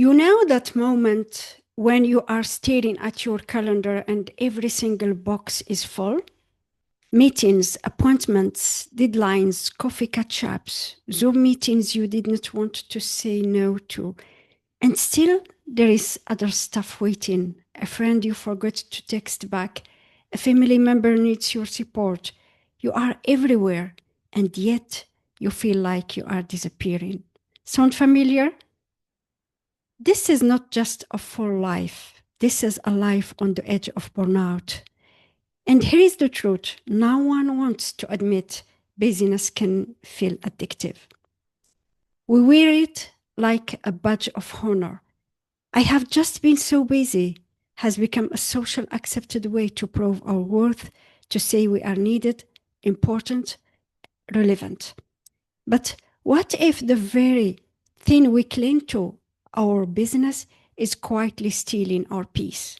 You know that moment when you are staring at your calendar and every single box is full? Meetings, appointments, deadlines, coffee catch-ups, Zoom meetings you did not want to say no to. And still, there is other stuff waiting. A friend you forgot to text back. A family member needs your support. You are everywhere, and yet you feel like you are disappearing. Sound familiar? This is not just a full life. This is a life on the edge of burnout. And here is the truth. No one wants to admit busyness can feel addictive. We wear it like a badge of honor. I have just been so busy has become a social accepted way to prove our worth, to say we are needed, important, relevant. But what if the very thing we cling to, our business, is quietly stealing our peace?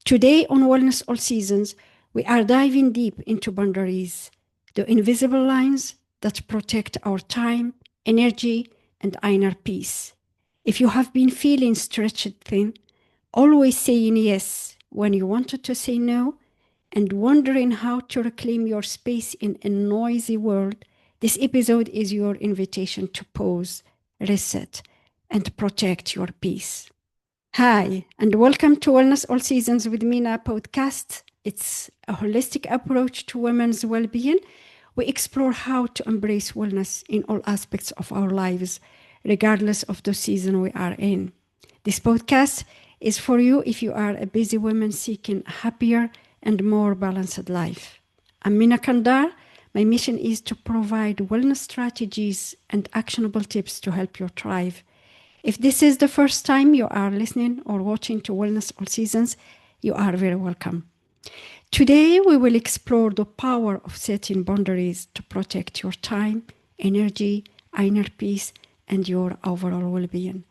Today on Wellness All Seasons, we are diving deep into boundaries, the invisible lines that protect our time, energy, and inner peace. If you have been feeling stretched thin, always saying yes when you wanted to say no, and wondering how to reclaim your space in a noisy world, this episode is your invitation to pause, reset, and protect your peace. Hi, and welcome to Wellness All Seasons with Mina podcast. It's a holistic approach to women's well-being. We explore how to embrace wellness in all aspects of our lives, regardless of the season we are in. This podcast is for you if you are a busy woman seeking a happier and more balanced life. I'm Mina Qandar. My mission is to provide wellness strategies and actionable tips to help you thrive. If this is the first time you are listening or watching to Wellness All Seasons, you are very welcome. Today, we will explore the power of setting boundaries to protect your time, energy, inner peace, and your overall well-being.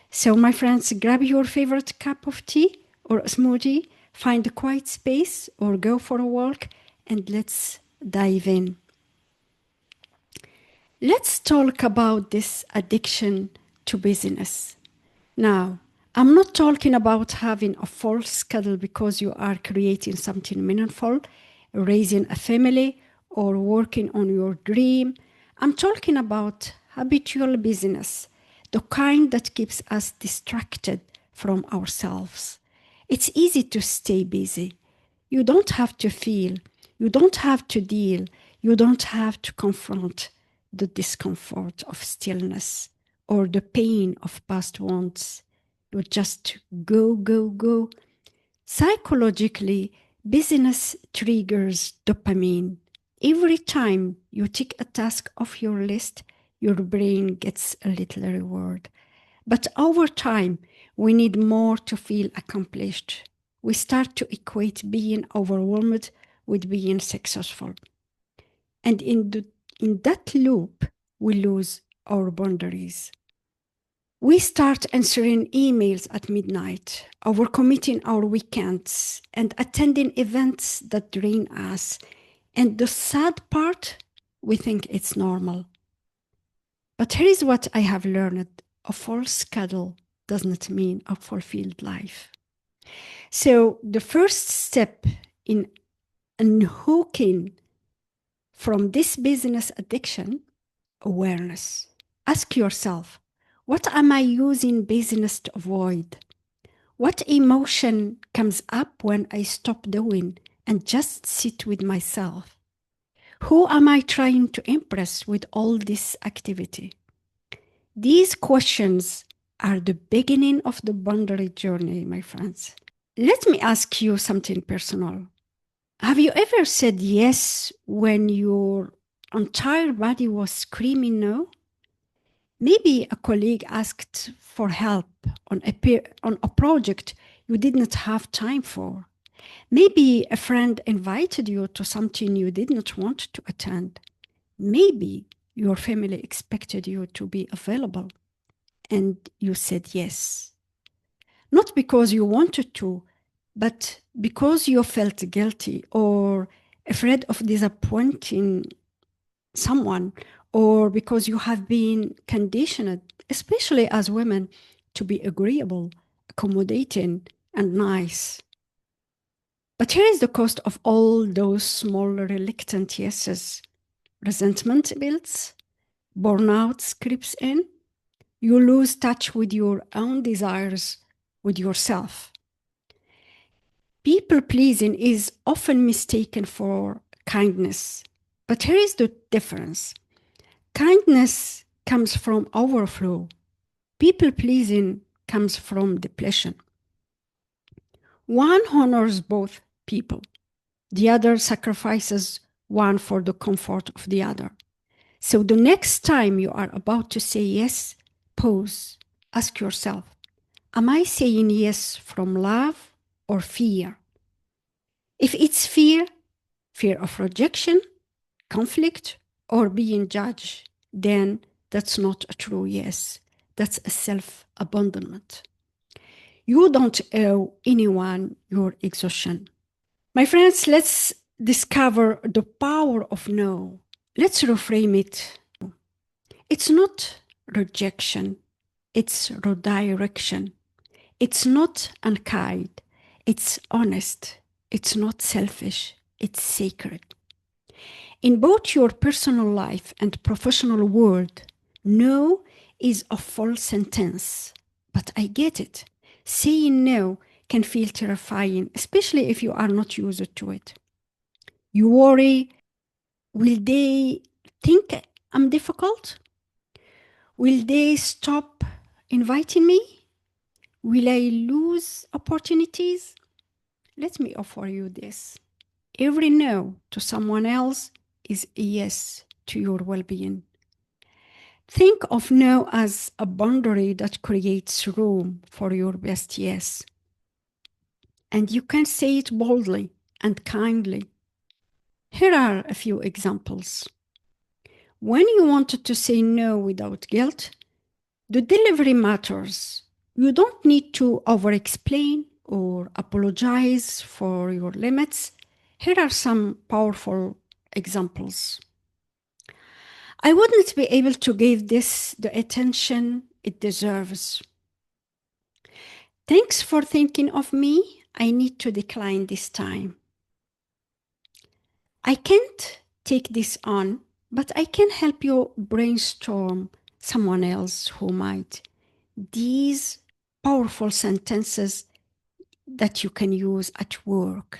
So, my friends, grab your favorite cup of tea or a smoothie, find a quiet space or go for a walk, and let's dive in. Let's talk about this addiction to busyness. Now, I'm not talking about having a full schedule because you are creating something meaningful, raising a family, or working on your dream. I'm talking about habitual busyness, the kind that keeps us distracted from ourselves. It's easy to stay busy. You don't have to feel, you don't have to deal, you don't have to confront the discomfort of stillness or the pain of past wounds. You just go, go, go. Psychologically, busyness triggers dopamine. Every time you tick a task off your list, your brain gets a little reward. But over time, we need more to feel accomplished. We start to equate being overwhelmed with being successful. And in that loop, we lose our boundaries. We start answering emails at midnight, overcommitting our weekends, and attending events that drain us. And the sad part, we think it's normal. But here is what I have learned. A full schedule does not mean a fulfilled life. So the first step in unhooking from this business addiction, awareness. Ask yourself, what am I using busyness to avoid? What emotion comes up when I stop doing and just sit with myself? Who am I trying to impress with all this activity? These questions are the beginning of the boundary journey, my friends. Let me ask you something personal. Have you ever said yes when your entire body was screaming no? Maybe a colleague asked for help on a project you did not have time for. Maybe a friend invited you to something you did not want to attend. Maybe your family expected you to be available and you said yes. Not because you wanted to, but because you felt guilty or afraid of disappointing someone, or because you have been conditioned, especially as women, to be agreeable, accommodating, and nice. But here is the cost of all those small reluctant yeses. Resentment builds, burnout creeps in, you lose touch with your own desires, with yourself. People pleasing is often mistaken for kindness. But here is the difference. Kindness comes from overflow. People pleasing comes from depletion. One honors both people. The other sacrifices one for the comfort of the other. So the next time you are about to say yes, pause. Ask yourself, am I saying yes from love or fear? If it's fear, fear of rejection, conflict, or being judged, then that's not a true yes. That's a self-abandonment. You don't owe anyone your exhaustion. My friends, let's discover the power of no. Let's reframe it. It's not rejection, it's redirection. It's not unkind, it's honest. It's not selfish, it's sacred. In both your personal life and professional world, no is a full sentence. But I get it. Saying no can feel terrifying, especially if you are not used to it. You worry, will they think I'm difficult? Will they stop inviting me? Will I lose opportunities? Let me offer you this. Every no to someone else is a yes to your well-being. Think of no as a boundary that creates room for your best yes. And you can say it boldly and kindly. Here are a few examples. When you wanted to say no without guilt, the delivery matters. You don't need to over-explain or apologize for your limits. Here are some powerful examples. I wouldn't be able to give this the attention it deserves. Thanks for thinking of me. I need to decline this time. I can't take this on, but I can help you brainstorm someone else who might. These powerful sentences that you can use at work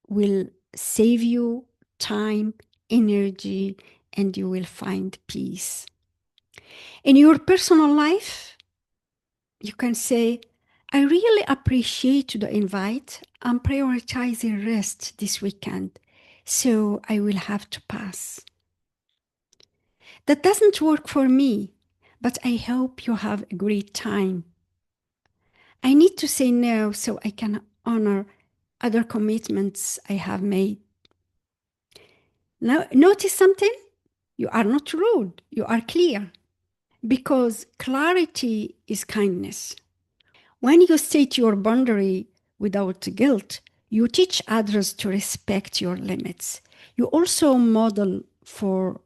will save you time, energy, and you will find peace. In your personal life, you can say, I really appreciate the invite. I'm prioritizing rest this weekend, so I will have to pass. That doesn't work for me, but I hope you have a great time. I need to say no so I can honor other commitments I have made. Now, notice something? You are not rude, you are clear. Because clarity is kindness. When you state your boundary without guilt, you teach others to respect your limits. You also model for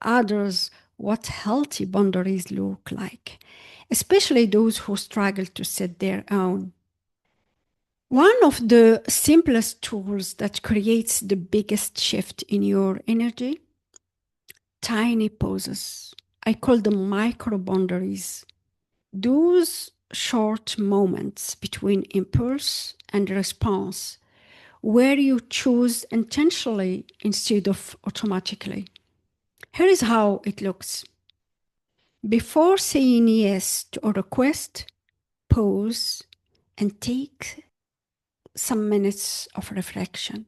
others what healthy boundaries look like, especially those who struggle to set their own. One of the simplest tools that creates the biggest shift in your energy, tiny pauses. I call them micro boundaries. Those short moments between impulse and response, where you choose intentionally instead of automatically. Here is how it looks. Before saying yes to a request, pause and take some minutes of reflection.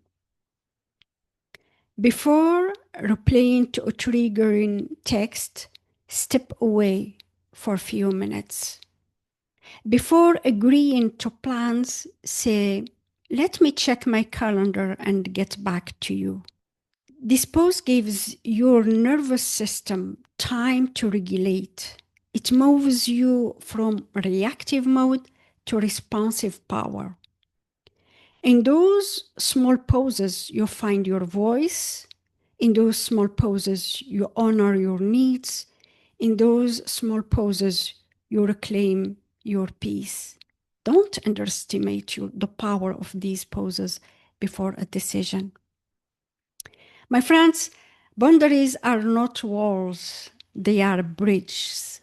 Before replying to a triggering text, step away for a few minutes. Before agreeing to plans, say, let me check my calendar and get back to you. This pause gives your nervous system time to regulate. It moves you from reactive mode to responsive power. In those small pauses, you find your voice. In those small pauses, you honor your needs. In those small pauses, you reclaim your peace. Don't underestimate the power of these pauses before a decision. My friends, boundaries are not walls, they are bridges.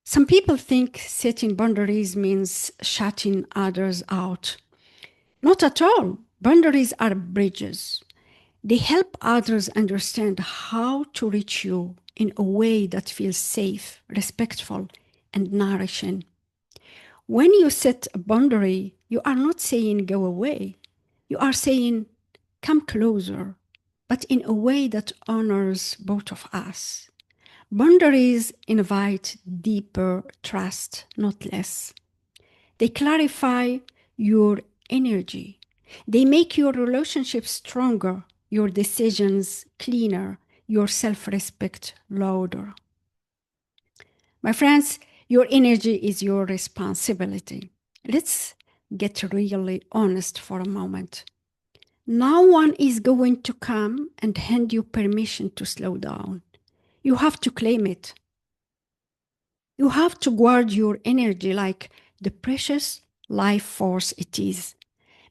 Some people think setting boundaries means shutting others out. Not at all. Boundaries are bridges. They help others understand how to reach you in a way that feels safe, respectful, and nourishing. When you set a boundary, you are not saying go away. You are saying come closer, but in a way that honors both of us. Boundaries invite deeper trust, not less. They clarify your energy. They make your relationship stronger, your decisions cleaner, your self respect louder. My friends, your energy is your responsibility. Let's get really honest for a moment. No one is going to come and hand you permission to slow down. You have to claim it. You have to guard your energy like the precious life force it is.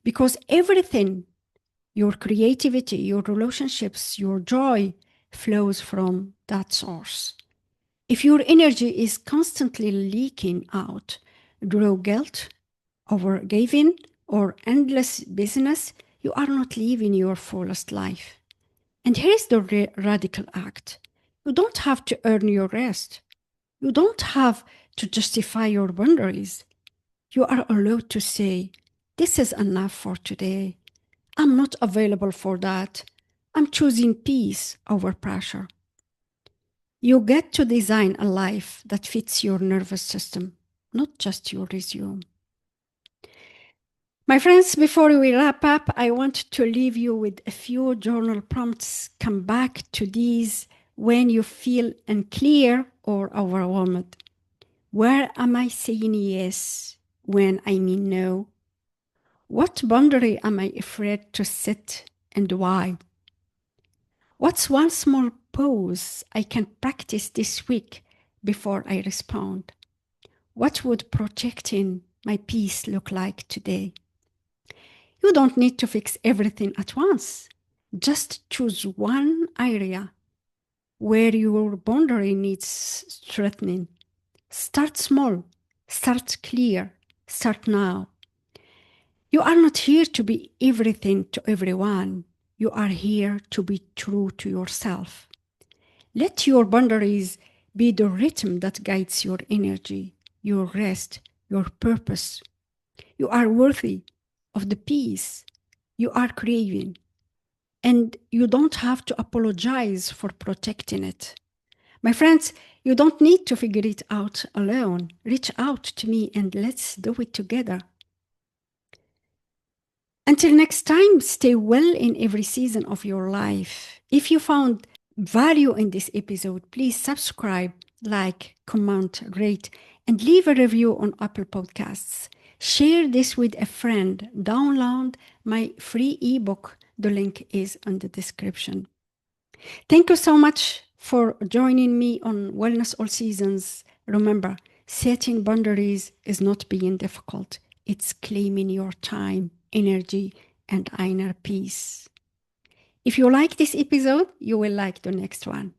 Because everything, your creativity, your relationships, your joy, flows from that source. If your energy is constantly leaking out through guilt, overgiving, or endless business, you are not living your fullest life. And here is the radical act. You don't have to earn your rest. You don't have to justify your boundaries. You are allowed to say, this is enough for today. I'm not available for that. I'm choosing peace over pressure. You get to design a life that fits your nervous system, not just your resume. My friends, before we wrap up, I want to leave you with a few journal prompts. Come back to these when you feel unclear or overwhelmed. Where am I saying yes when I mean no? What boundary am I afraid to set and why? What's one small pause I can practice this week before I respond? What would protecting my peace look like today? You don't need to fix everything at once. Just choose one area where your boundary needs strengthening. Start small, start clear, start now. You are not here to be everything to everyone. You are here to be true to yourself. Let your boundaries be the rhythm that guides your energy, your rest, your purpose. You are worthy of the peace you are craving, and you don't have to apologize for protecting it. My friends, you don't need to figure it out alone. Reach out to me and let's do it together. Until next time, stay well in every season of your life. If you found value in this episode, please subscribe, like, comment, rate, and leave a review on Apple Podcasts. Share this with a friend. Download my free ebook. The link is in the description. Thank you so much for joining me on Wellness All Seasons. Remember, setting boundaries is not being difficult. It's claiming your time, energy, and inner peace. If you like this episode, you will like the next one.